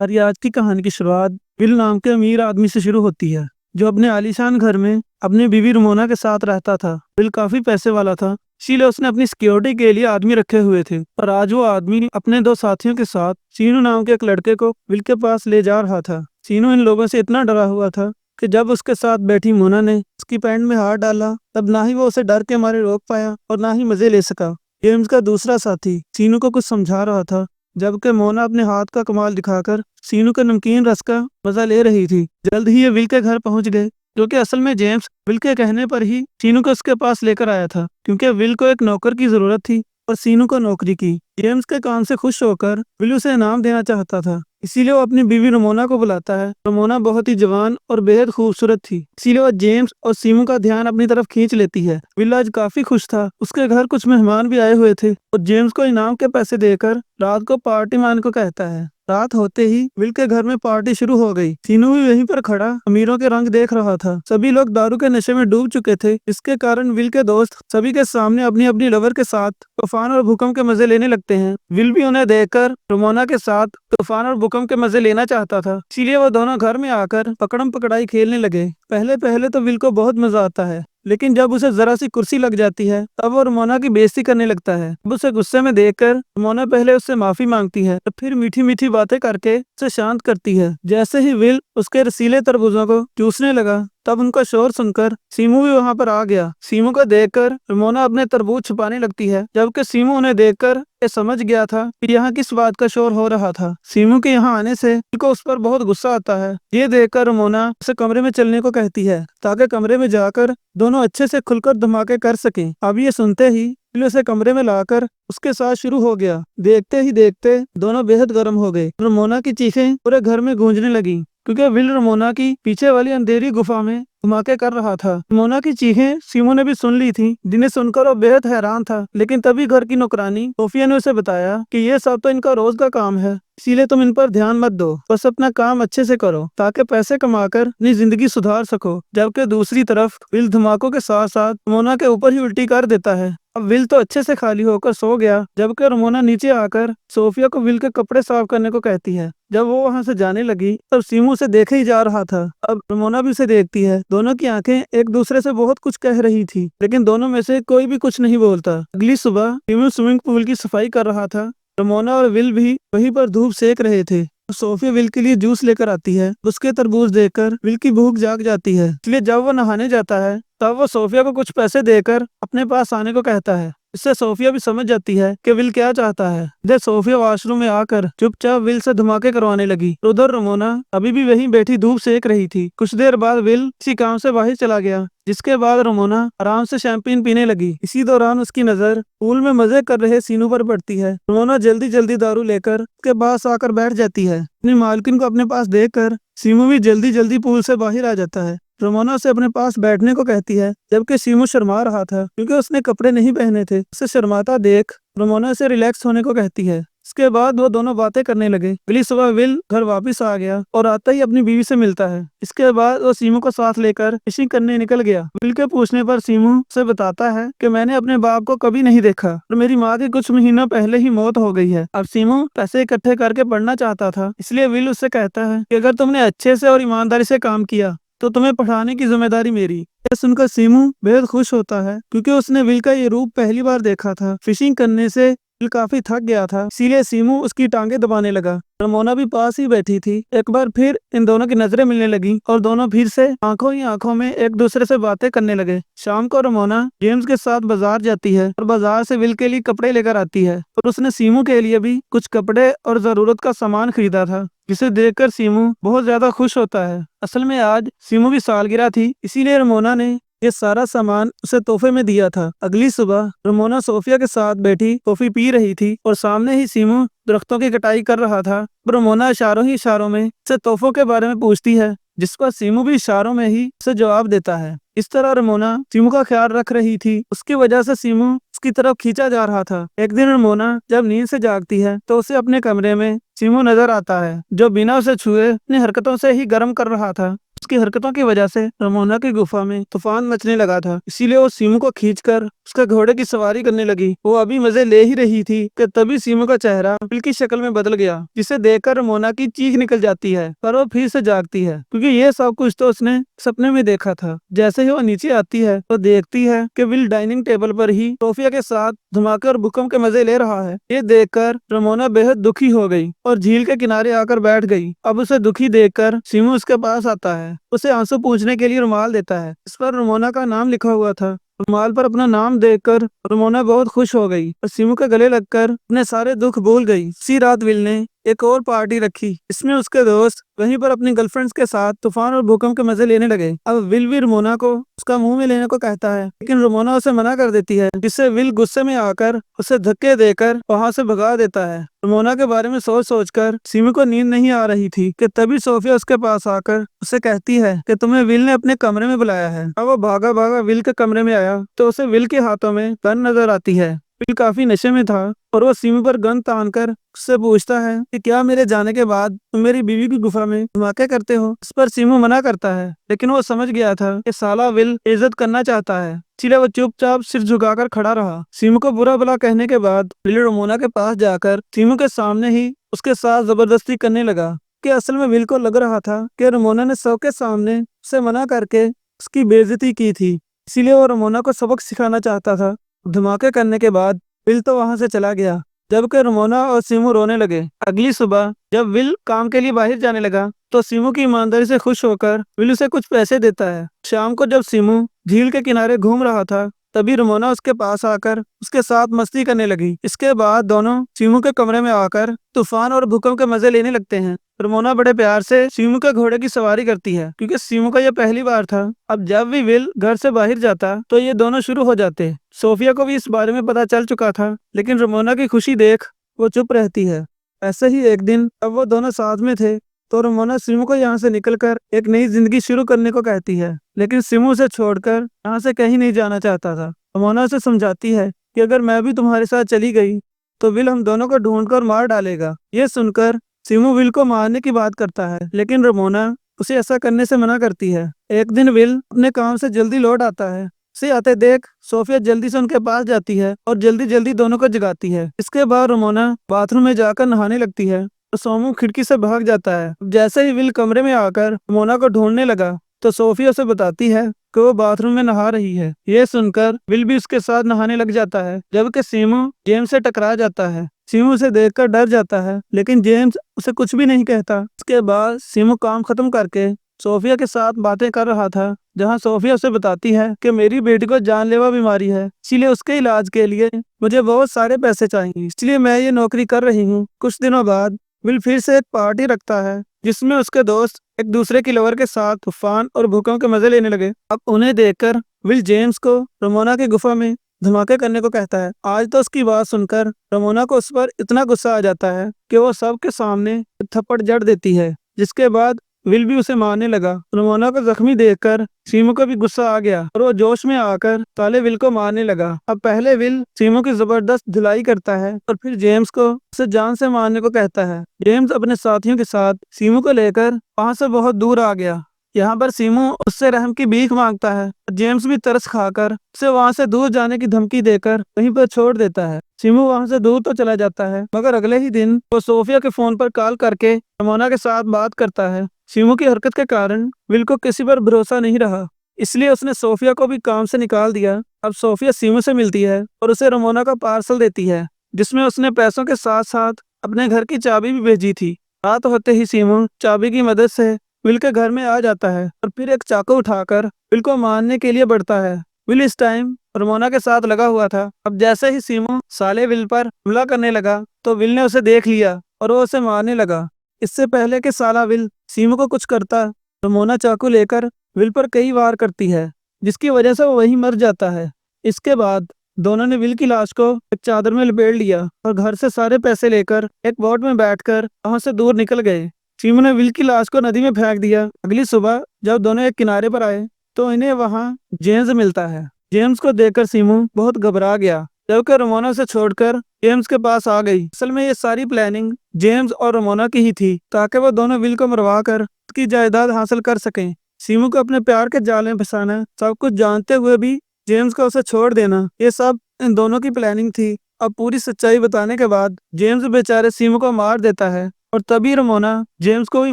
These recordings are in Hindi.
और ये आज की कहानी की शुरुआत विल नाम के अमीर आदमी से शुरू होती है, जो अपने आलीशान घर में अपनी बीवी रमोना के साथ रहता था। विल काफी पैसे वाला था, इसीलिए उसने अपनी सिक्योरिटी के लिए आदमी रखे हुए थे। और आज वो आदमी अपने दो साथियों के साथ सीनू नाम के एक लड़के को विल के पास ले जा रहा था। सीनू इन लोगों से इतना डरा हुआ था कि जब उसके साथ बैठी मोना ने उसकी पैंट में हाथ डाला, तब ना ही वो उसे डर के मारे रोक पाया और ना ही मजे ले सका। जेम्स का दूसरा साथी सीनू को कुछ समझा रहा था, जबकि मोना अपने हाथ का कमाल दिखाकर सीनू के नमकीन रस का मजा ले रही थी। जल्द ही ये विल के घर पहुंच गए, जो कि असल में जेम्स विल के कहने पर ही सीनू को उसके पास लेकर आया था, क्योंकि विल को एक नौकर की जरूरत थी और सीनू को नौकरी की। जेम्स के काम से खुश होकर विल उसे इनाम देना चाहता था, इसीलिए वो अपनी बीवी रमोना को बुलाता है। रमोना बहुत ही जवान और बेहद खूबसूरत थी, इसीलिए वो जेम्स और सीमू का ध्यान अपनी तरफ खींच लेती है। विल आज काफी खुश था, उसके घर कुछ मेहमान भी आए हुए थे और जेम्स को इनाम के पैसे देकर रात को पार्टी मारने को कहता है। रात होते ही विल के घर में पार्टी शुरू हो गई। सीनू भी वहीं पर खड़ा अमीरों के रंग देख रहा था। सभी लोग दारू के नशे में डूब चुके थे, इसके कारण विल के दोस्त सभी के सामने अपनी अपनी लवर के साथ तूफान और भूकंप के मजे लेने लगते हैं। विल भी उन्हें देखकर रमोना के साथ तूफान और भूकंप के मजे लेना चाहता था, इसीलिए वो दोनों घर में आकर पकड़म पकड़ाई खेलने लगे। पहले पहले तो विल को बहुत मजा आता है, लेकिन जब उसे जरा सी कुर्सी लग जाती है तब वो रमोना की बेइज्जती करने लगता है। अब उसे गुस्से में देखकर रमोना पहले उससे माफी मांगती है, तो फिर मीठी मीठी बातें करके उसे शांत करती है। जैसे ही विल उसके रसीले तरबूजों को चूसने लगा, तब उनका शोर सुनकर सीमू भी वहां पर आ गया। सीमू को देखकर रमोना अपने तरबूज छुपाने लगती है, जबकि सीमू उन्हें देखकर ये समझ गया था कि यहाँ किस बात का शोर हो रहा था। सीमू के यहाँ आने से विल को उस पर बहुत गुस्सा आता है। ये देखकर रमोना उसे कमरे में चलने को कहती है, ताकि कमरे में जाकर दोनों अच्छे से खुलकर धमाके कर सकें। अब ये सुनते ही विल उसे कमरे में लाकर उसके साथ शुरू हो गया। देखते ही देखते दोनों बेहद गर्म हो गए। रमोना की चीखें पूरे घर में गूंजने लगी, क्योंकि विल रमोना की पीछे वाली अंधेरी गुफा में धमाके कर रहा था। रमोना की चीखें सीमो ने भी सुन ली थी, जिन्हें सुनकर वो बेहद हैरान था। लेकिन तभी घर की नौकरानी सोफिया ने उसे बताया कि ये सब तो इनका रोज का काम है, इसीलिए तुम इन पर ध्यान मत दो, बस अपना काम अच्छे से करो ताकि पैसे कमाकर अपनी जिंदगी सुधार सको। जबकि दूसरी तरफ विल धमाकों के साथ साथ रमोना के ऊपर ही उल्टी कर देता है। अब विल तो अच्छे से खाली होकर सो गया, जबकि रमोना नीचे आकर सोफिया को विल के कपड़े साफ करने को कहती है। जब वो वहां से जाने लगी तब सीमू उसे देखे ही जा रहा था। अब रमोना भी उसे देखती है। दोनों की आंखें एक दूसरे से बहुत कुछ कह रही थी, लेकिन दोनों में से कोई भी कुछ नहीं बोलता। अगली सुबह सीमू स्विमिंग पूल की सफाई कर रहा था। रमोना और विल भी वहीं पर धूप सेक रहे थे। सोफिया विल के लिए जूस लेकर आती है। उसके तरबूज देखकर विल की भूख जाग जाती है, इसलिए जब वो नहाने जाता है तब वो सोफिया को कुछ पैसे देकर अपने पास आने को कहता है। इससे सोफिया भी समझ जाती है कि विल क्या चाहता है। जब सोफिया वॉशरूम में आकर चुपचाप विल से धमाके करवाने लगी, तो उधर रमोना अभी भी वहीं बैठी धूप सेक रही थी। कुछ देर बाद विल किसी काम से बाहर चला गया, जिसके बाद रमोना आराम से शैंपेन पीने लगी। इसी दौरान उसकी नजर पूल में मजे कर रहे सीनू पर पड़ती है। रमोना जल्दी जल्दी दारू लेकर उसके पास आकर बैठ जाती है। अपनी मालकिन को अपने पास देखकर सीमू भी जल्दी जल्दी पूल से बाहर आ जाता है। रमोना उसे अपने पास बैठने को कहती है, जबकि सीमू शर्मा रहा था क्योंकि उसने कपड़े नहीं पहने थे। उसे शर्माता देख रमोना से रिलैक्स होने को कहती है। इसके बाद वो दोनों बातें करने लगे। अगली सुबह विल घर वापस आ गया और आता ही अपनी बीवी से मिलता है। इसके बाद वो सीमू को साथ लेकर फिशिंग करने निकल गया। विल के पूछने पर सीमू से बताता है कि मैंने अपने बाप को कभी नहीं देखा और मेरी माँ की कुछ महीना पहले ही मौत हो गई है। अब सीमू पैसे इकट्ठे करके पढ़ना चाहता था, इसलिए विल उससे कहता है कि अगर तुमने अच्छे से और ईमानदारी से काम किया तो तुम्हें पढ़ाने की जिम्मेदारी मेरी। यह सुनकर सीमू बेहद खुश होता है, क्योंकि उसने विल का ये रूप पहली बार देखा था। फिशिंग करने से विल काफी थक गया था, इसीलिए सीमू उसकी टांगे दबाने लगा। रमोना भी पास ही बैठी थी। एक बार फिर इन दोनों की नजरें मिलने लगी और दोनों फिर से आंखों ही आंखों में एक दूसरे से बातें करने लगे। शाम को रमोना जेम्स के साथ बाजार जाती है और बाजार से विल के लिए कपड़े लेकर आती है, और उसने सीमू के लिए भी कुछ कपड़े और जरूरत का सामान खरीदा था, जिसे देखकर सीमू बहुत ज्यादा खुश होता है। असल में आज सीमू की सालगिरह थी, इसीलिए रमोना ने ये सारा सामान उसे तोहफे में दिया था। अगली सुबह रमोना सोफिया के साथ बैठी कॉफी पी रही थी और सामने ही सीमू दरख्तों की कटाई कर रहा था। रमोना इशारों ही इशारों में उसे तोहफों के बारे में पूछती है, जिस पर सीमू भी इशारों में ही उसे जवाब देता है। इस तरह रमोना सीमू का ख्याल रख रही थी। उसकी वजह से सीमू उसकी तरफ खींचा जा रहा था। एक दिन रमोना जब नींद से जागती है तो उसे अपने कमरे में सीमू नजर आता है, जो बिना उसे छुए अपनी हरकतों से ही गर्म कर रहा था। उसकी हरकतों की वजह से रमोना की गुफा में तूफान मचने लगा था। इसीलिए वो सीमू को खींचकर उसके घोड़े की सवारी करने लगी। वो अभी मजे ले ही रही थी कि तभी सीमू का चेहरा विल की शक्ल में बदल गया, जिसे देखकर रमोना की चीख निकल जाती है, पर वो फिर से जागती है क्योंकि ये सब कुछ तो उसने सपने में देखा था। जैसे ही वो नीचे आती है तो देखती है कि विल डाइनिंग टेबल पर ही सोफिया के साथ धमाके और भूकंप के मजे ले रहा है। ये देखकर रमोना बेहद दुखी हो गई और झील के किनारे आकर बैठ गई। अब उसे दुखी देखकर सीमू उसके पास आता है, उसे आंसू पूंछने के लिए रुमाल देता है। इस पर रमोना का नाम लिखा हुआ था। रुमाल पर अपना नाम देखकर रमोना बहुत खुश हो गई और सीमू के गले लगकर अपने सारे दुख भूल गई। इसी रात विल ने एक और पार्टी रखी। इसमें उसके दोस्त वहीं पर अपनी गर्लफ्रेंड्स के साथ तूफान और भूकंप के मजे लेने लगे। अब विल भी रमोना को उसका मुंह में लेने को कहता है, लेकिन रमोना उसे मना कर देती है, जिससे विल गुस्से में आकर उसे धक्के देकर वहां से भगा देता है। रमोना के बारे में सोच सोचकर सीमू को नींद नहीं आ रही थी कि तभी सोफिया उसके पास आकर उसे कहती है कि तुम्हें विल ने अपने कमरे में बुलाया है। अब वो भागा भागा विल के कमरे में आया तो उसे विल के हाथों में गन नजर आती है। विल काफी नशे में था और वो सीमू पर गन तानकर उससे पूछता है कि क्या मेरे जाने के बाद तुम मेरी बीवी की गुफा में धमाके करते हो। इस पर सीमू मना करता है, लेकिन वो समझ गया था कि साला विल इज्जत करना चाहता है, इसलिए वो चुपचाप सिर झुकाकर खड़ा रहा। सीमू को बुरा भला कहने के बाद विल रमोना के पास जाकर सीमू के सामने ही उसके साथ जबरदस्ती करने लगा कि असल में विल को लग रहा था कि रमोना ने सबके सामने उसे मना करके उसकी बेइज्जती की थी, इसीलिए वो रमोना को सबक सिखाना चाहता था। धमाके करने के बाद विल तो वहां से चला गया, जबकि रमोना और सीमू रोने लगे। अगली सुबह जब विल काम के लिए बाहर जाने लगा तो सीमू की ईमानदारी से खुश होकर विल उसे कुछ पैसे देता है। शाम को जब सीमू झील के किनारे घूम रहा था तभी रमोना उसके पास आकर उसके साथ मस्ती करने लगी। इसके बाद दोनों सीमू के कमरे में आकर तूफान और भूकंप के मजे लेने लगते हैं। रमोना बड़े प्यार से सीमू के घोड़े की सवारी करती है क्योंकि सीमू का यह पहली बार था। अब जब भी विल घर से बाहर जाता तो ये दोनों शुरू हो जाते। सोफिया को भी इस बारे में पता चल चुका था, लेकिन रमोना की खुशी देख वो चुप रहती है। ऐसे ही एक दिन अब वो दोनों साथ में थे तो रमोना सीमू को यहाँ से निकलकर एक नई जिंदगी शुरू करने को कहती है, लेकिन सीमू उसे छोड़कर यहाँ से कहीं नहीं जाना चाहता था। रमोना उसे समझाती है कि अगर मैं भी तुम्हारे साथ चली गई तो विल हम दोनों को ढूंढकर मार डालेगा। ये सुनकर सीमू विल को मारने की बात करता है, लेकिन रमोना उसे ऐसा करने से मना करती है। एक दिन विल अपने काम से जल्दी लौट आता है। उसे आते देख सोफिया जल्दी से उनके पास जाती है और जल्दी जल्दी दोनों को जगाती है। इसके बाद रमोना बाथरूम में जाकर नहाने लगती है तो सोमू खिड़की से भाग जाता है। जैसे ही विल कमरे में आकर रमोना को ढूंढने लगा तो सोफिया उसे बताती है कि वो बाथरूम में नहा रही है। ये सुनकर विल भी उसके साथ नहाने लग जाता है, जबकि सीमू जेम्स से टकरा जाता है। सीमू उसे देखकर डर जाता है, लेकिन जेम्स उसे कुछ भी नहीं कहता। उसके बाद सीमू काम खत्म करके सोफिया के साथ बातें कर रहा था, जहां सोफिया उसे बताती है कि मेरी बेटी को जानलेवा बीमारी है, इसलिए उसके इलाज के लिए मुझे बहुत सारे पैसे चाहिए, इसलिए मैं ये नौकरी कर रही हूँ। कुछ दिनों बाद विल फिर से एक पार्टी रखता है जिसमें उसके दोस्त एक दूसरे की लवर के साथ तूफान और भूकंप के मजे लेने लगे। अब उन्हें देखकर विल जेम्स को रमोना की गुफा में धमाके करने को कहता है। आज तो उसकी बात सुनकर रमोना को उस पर इतना गुस्सा आ जाता है कि वो सबके सामने थप्पड़ जड़ देती है, जिसके बाद विल भी उसे मारने लगा। रमोना को जख्मी देखकर सीमू को भी गुस्सा आ गया और वो जोश में आकर ताले विल को मारने लगा। अब पहले विल सीमू की जबरदस्त धुलाई करता है और फिर जेम्स को उसे जान से मारने को कहता है। जेम्स अपने साथियों के साथ सीमू को लेकर वहां से बहुत दूर आ गया। यहाँ पर सीमू उससे रहम की भीख मांगता है। जेम्स भी तरस खाकर उसे वहां से दूर जाने की धमकी देकर वहीं पर छोड़ देता है। सीमू वहां से दूर तो चला जाता है, मगर अगले ही दिन वो सोफिया के फोन पर कॉल करके रमोना के साथ बात करता है। सीमू की हरकत के कारण विल को किसी पर भरोसा नहीं रहा, इसलिए उसने सोफिया को भी काम से निकाल दिया। अब सोफिया सीमू से मिलती है और उसे रमोना का पार्सल देती है, जिसमें उसने पैसों के साथ साथ अपने घर की चाबी भी भेजी थी। रात होते ही सीमू चाबी की मदद से विल के घर में आ जाता है और फिर एक चाकू उठाकर विल को मारने के लिए बढ़ता है। विल इस टाइम रमोना के साथ लगा हुआ था। अब जैसे ही सीमू साले विल पर हमला करने लगा तो विल ने उसे देख लिया और वो उसे मारने लगा। इससे पहले कि साला विल सीमू को कुछ करता, रमोना चाकू लेकर विल पर कई वार करती है, जिसकी वजह से वो वहीं मर जाता है। इसके बाद दोनों ने विल की लाश को एक चादर में लपेट लिया और घर से सारे पैसे लेकर एक बोट में बैठकर वहां से दूर निकल गए। सीमू ने विल की लाश को नदी में फेंक दिया। अगली सुबह जब दोनों एक किनारे पर आए तो इन्हें वहां जेम्स मिलता है। जेम्स को देखकर सीमू बहुत घबरा गया, जबकि रमोना से छोड़कर जेम्स के पास आ गई। असल में ये सारी प्लानिंग जेम्स और रमोना की ही थी, ताकि वो दोनों विल को मरवा कर उसकी जायदाद हासिल कर सकें। सीमू को अपने प्यार के जाल में फंसाना, सब कुछ जानते हुए भी जेम्स को उसे छोड़ देना, ये सब इन दोनों की प्लानिंग थी। अब पूरी सच्चाई बताने के बाद जेम्स बेचारे सीमू को मार देता है और तभी रमोना जेम्स को भी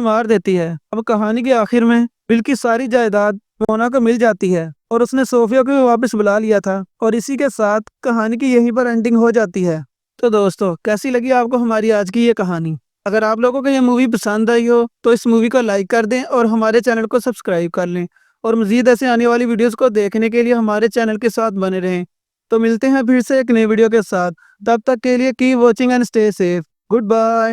मार देती है। अब कहानी के आखिर में बिल की सारी जायदाद रमोना को मिल जाती है और उसने सोफिया को भी वापस बुला लिया था और इसी के साथ कहानी की यहीं पर एंडिंग हो जाती है। तो दोस्तों, कैसी लगी आपको हमारी आज की ये कहानी? अगर आप लोगों को ये मूवी पसंद आई हो तो इस मूवी को लाइक कर दें और हमारे चैनल को सब्सक्राइब कर लें और मज़ीद ऐसे आने वाली वीडियोस को देखने के लिए हमारे चैनल के साथ बने रहें। तो मिलते हैं फिर से एक नई वीडियो के साथ। तब तक के लिए keep watching and stay safe. Good bye.